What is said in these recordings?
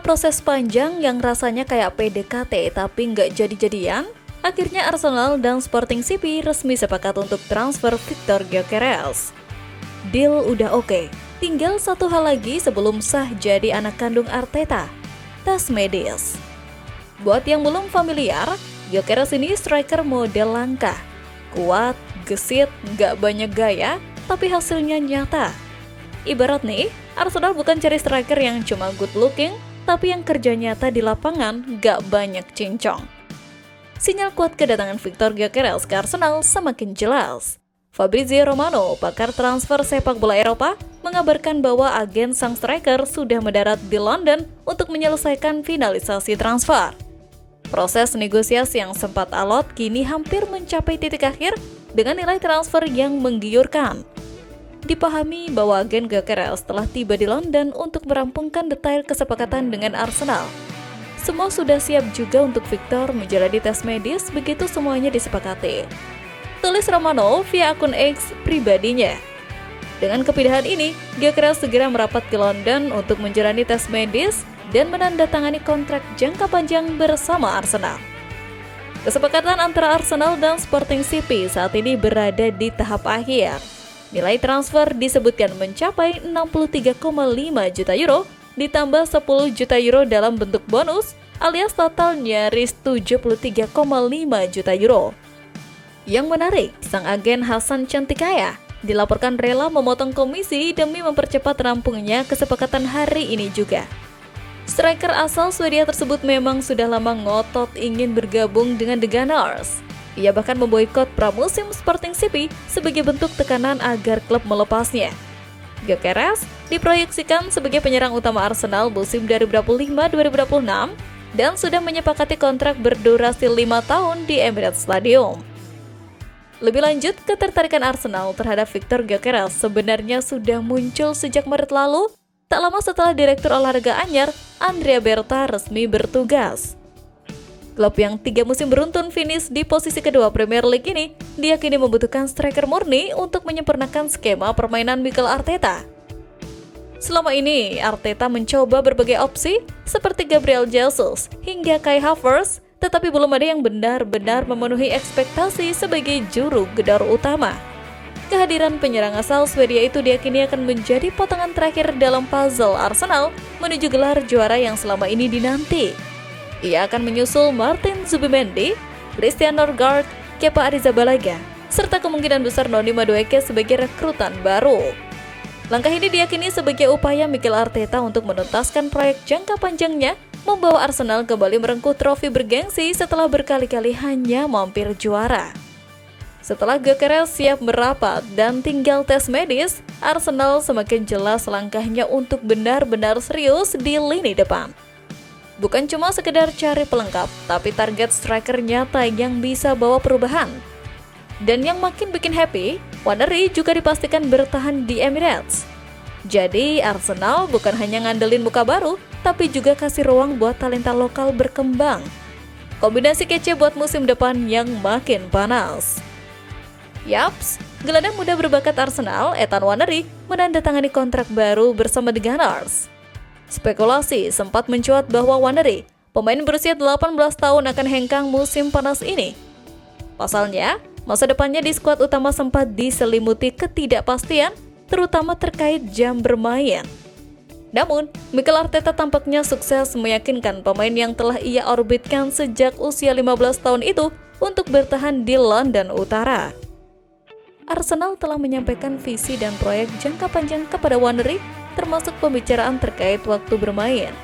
proses panjang yang rasanya kayak PDKT tapi nggak jadi-jadian, akhirnya Arsenal dan Sporting CP resmi sepakat untuk transfer Victor Gyökeres. Deal udah oke, tinggal satu hal lagi sebelum sah jadi anak kandung Arteta, tes medis. Buat yang belum familiar, Gyökeres ini striker model langka, kuat, gesit, nggak banyak gaya, tapi hasilnya nyata. Ibarat nih, Arsenal bukan cari striker yang cuma good looking, tapi yang kerja nyata di lapangan gak banyak cincong. Sinyal kuat kedatangan Victor Gyökeres ke Arsenal semakin jelas. Fabrizio Romano, pakar transfer sepak bola Eropa, mengabarkan bahwa agen sang striker sudah mendarat di London untuk menyelesaikan finalisasi transfer. Proses negosiasi yang sempat alot kini hampir mencapai titik akhir dengan nilai transfer yang menggiurkan. Dipahami bahwa agen Gyökeres telah tiba di London untuk merampungkan detail kesepakatan dengan Arsenal. Semua sudah siap juga untuk Victor menjalani tes medis begitu semuanya disepakati. Tulis Romano via akun X pribadinya. Dengan kepindahan ini, Gyökeres segera merapat ke London untuk menjalani tes medis dan menandatangani kontrak jangka panjang bersama Arsenal. Kesepakatan antara Arsenal dan Sporting CP saat ini berada di tahap akhir. Nilai transfer disebutkan mencapai 63,5 juta euro ditambah 10 juta euro dalam bentuk bonus alias total nyaris 73,5 juta euro. Yang menarik, sang agen Hasan Cantikaya dilaporkan rela memotong komisi demi mempercepat rampungnya kesepakatan hari ini juga. Striker asal Swedia tersebut memang sudah lama ngotot ingin bergabung dengan The Gunners. Ia bahkan memboikot pramusim Sporting CP sebagai bentuk tekanan agar klub melepasnya. Gyökeres diproyeksikan sebagai penyerang utama Arsenal musim 2025-2026 dan sudah menyepakati kontrak berdurasi 5 tahun di Emirates Stadium. Lebih lanjut, ketertarikan Arsenal terhadap Victor Gyökeres sebenarnya sudah muncul sejak Maret lalu, tak lama setelah Direktur Olahraga anyar Andrea Berta resmi bertugas. Klub yang 3 musim beruntun finish di posisi kedua Premier League ini diyakini membutuhkan striker murni untuk menyempurnakan skema permainan Mikel Arteta. Selama ini, Arteta mencoba berbagai opsi seperti Gabriel Jesus hingga Kai Havertz, tetapi belum ada yang benar-benar memenuhi ekspektasi sebagai juru gedor utama. Kehadiran penyerang asal Swedia itu diyakini akan menjadi potongan terakhir dalam puzzle Arsenal menuju gelar juara yang selama ini dinanti. Ia akan menyusul Martin Zubimendi, Christian Norgard, Kepa Arrizabalaga, serta kemungkinan besar Noni Madueke sebagai rekrutan baru. Langkah ini diyakini sebagai upaya Mikel Arteta untuk menuntaskan proyek jangka panjangnya membawa Arsenal kembali merengkuh trofi bergengsi setelah berkali-kali hanya mampir juara. Setelah Gyökeres siap merapat dan tinggal tes medis, Arsenal semakin jelas langkahnya untuk benar-benar serius di lini depan. Bukan cuma sekedar cari pelengkap, tapi target striker nyata yang bisa bawa perubahan. Dan yang makin bikin happy, Waneri juga dipastikan bertahan di Emirates. Jadi Arsenal bukan hanya ngandelin muka baru, tapi juga kasih ruang buat talenta lokal berkembang. Kombinasi kece buat musim depan yang makin panas. Yaps, gelandang muda berbakat Arsenal, Ethan Waneri, menandatangani kontrak baru bersama The Gunners. Spekulasi sempat mencuat bahwa Waneri, pemain berusia 18 tahun akan hengkang musim panas ini. Pasalnya, masa depannya di skuad utama sempat diselimuti ketidakpastian, terutama terkait jam bermain. Namun, Mikel Arteta tampaknya sukses meyakinkan pemain yang telah ia orbitkan sejak usia 15 tahun itu untuk bertahan di London Utara. Arsenal telah menyampaikan visi dan proyek jangka panjang kepada Waneri, termasuk pembicaraan terkait waktu bermain.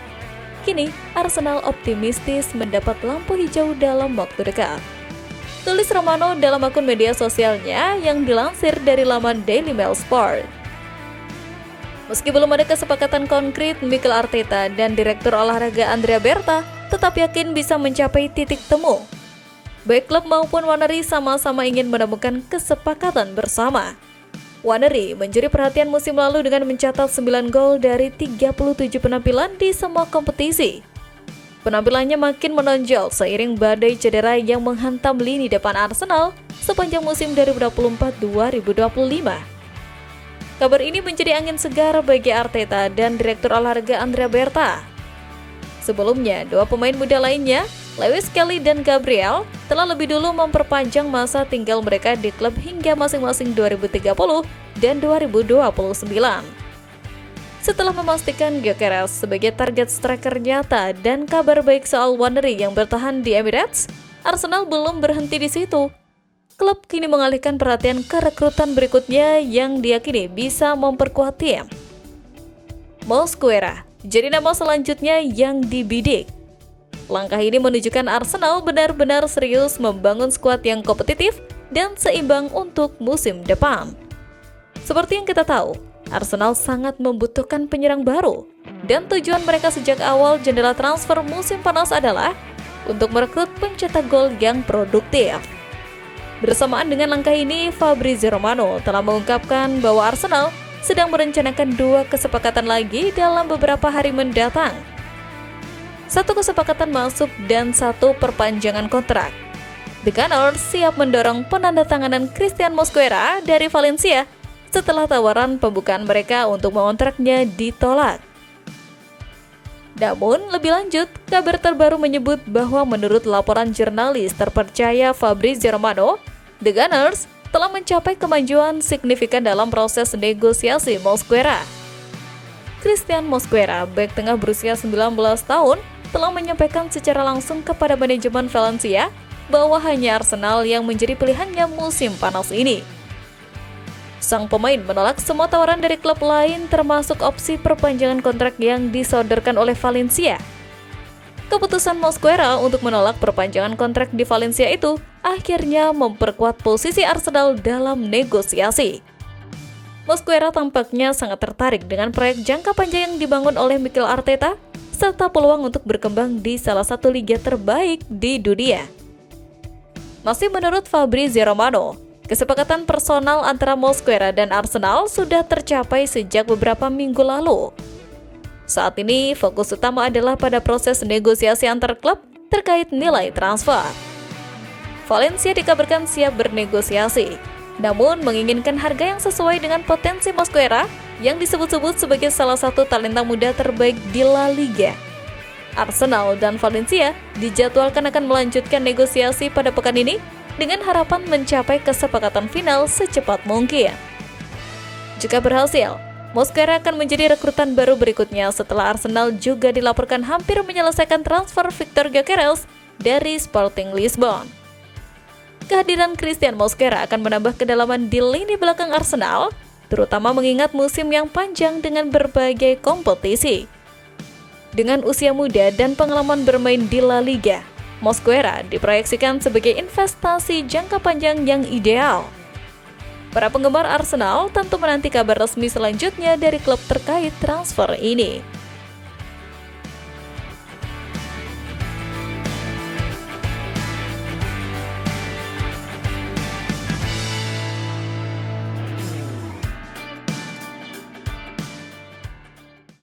Kini, Arsenal optimistis mendapat lampu hijau dalam waktu dekat. Tulis Romano dalam akun media sosialnya yang dilansir dari laman Daily Mail Sport. Meski belum ada kesepakatan konkret, Mikel Arteta dan Direktur Olahraga Andrea Berta tetap yakin bisa mencapai titik temu. Baik klub maupun Waneri sama-sama ingin menemukan kesepakatan bersama. Waneri mencuri perhatian musim lalu dengan mencatat 9 gol dari 37 penampilan di semua kompetisi. Penampilannya makin menonjol seiring badai cedera yang menghantam lini depan Arsenal sepanjang musim 2024-2025. Kabar ini menjadi angin segar bagi Arteta dan Direktur Olahraga Andrea Berta. Sebelumnya, dua pemain muda lainnya, Lewis Kelly dan Gabriel, telah lebih dulu memperpanjang masa tinggal mereka di klub hingga masing-masing 2030 dan 2029. Setelah memastikan Gyökeres sebagai target striker nyata dan kabar baik soal Waneri yang bertahan di Emirates, Arsenal belum berhenti di situ. Klub kini mengalihkan perhatian ke rekrutan berikutnya yang diyakini bisa memperkuat tim. Mosquera jadi nama selanjutnya yang dibidik. Langkah ini menunjukkan Arsenal benar-benar serius membangun skuad yang kompetitif dan seimbang untuk musim depan. Seperti yang kita tahu, Arsenal sangat membutuhkan penyerang baru, dan tujuan mereka sejak awal jendela transfer musim panas adalah untuk merekrut pencetak gol yang produktif. Bersamaan dengan langkah ini, Fabrizio Romano telah mengungkapkan bahwa Arsenal sedang merencanakan 2 kesepakatan lagi dalam beberapa hari mendatang. 1 kesepakatan masuk dan 1 perpanjangan kontrak. The Gunners siap mendorong penandatanganan Christian Mosquera dari Valencia setelah tawaran pembukaan mereka untuk mengontraknya ditolak. Namun, lebih lanjut, kabar terbaru menyebut bahwa menurut laporan jurnalis terpercaya Fabrizio Romano, The Gunners telah mencapai kemajuan signifikan dalam proses negosiasi Mosquera. Christian Mosquera, bek tengah berusia 19 tahun, telah menyampaikan secara langsung kepada manajemen Valencia bahwa hanya Arsenal yang menjadi pilihannya musim panas ini. Sang pemain menolak semua tawaran dari klub lain termasuk opsi perpanjangan kontrak yang disodorkan oleh Valencia. Keputusan Mosquera untuk menolak perpanjangan kontrak di Valencia itu akhirnya memperkuat posisi Arsenal dalam negosiasi. Mosquera tampaknya sangat tertarik dengan proyek jangka panjang yang dibangun oleh Mikel Arteta serta peluang untuk berkembang di salah satu liga terbaik di dunia. Masih menurut Fabrizio Romano, kesepakatan personal antara Mosquera dan Arsenal sudah tercapai sejak beberapa minggu lalu. Saat ini, fokus utama adalah pada proses negosiasi antar klub terkait nilai transfer. Valencia dikabarkan siap bernegosiasi, namun menginginkan harga yang sesuai dengan potensi Mosquera yang disebut-sebut sebagai salah satu talenta muda terbaik di La Liga. Arsenal dan Valencia dijadwalkan akan melanjutkan negosiasi pada pekan ini dengan harapan mencapai kesepakatan final secepat mungkin. Jika berhasil, Mosquera akan menjadi rekrutan baru berikutnya setelah Arsenal juga dilaporkan hampir menyelesaikan transfer Victor Gyökeres dari Sporting Lisbon. Kehadiran Christian Mosquera akan menambah kedalaman di lini belakang Arsenal, terutama mengingat musim yang panjang dengan berbagai kompetisi. Dengan usia muda dan pengalaman bermain di La Liga, Mosquera diproyeksikan sebagai investasi jangka panjang yang ideal. Para penggemar Arsenal tentu menanti kabar resmi selanjutnya dari klub terkait transfer ini.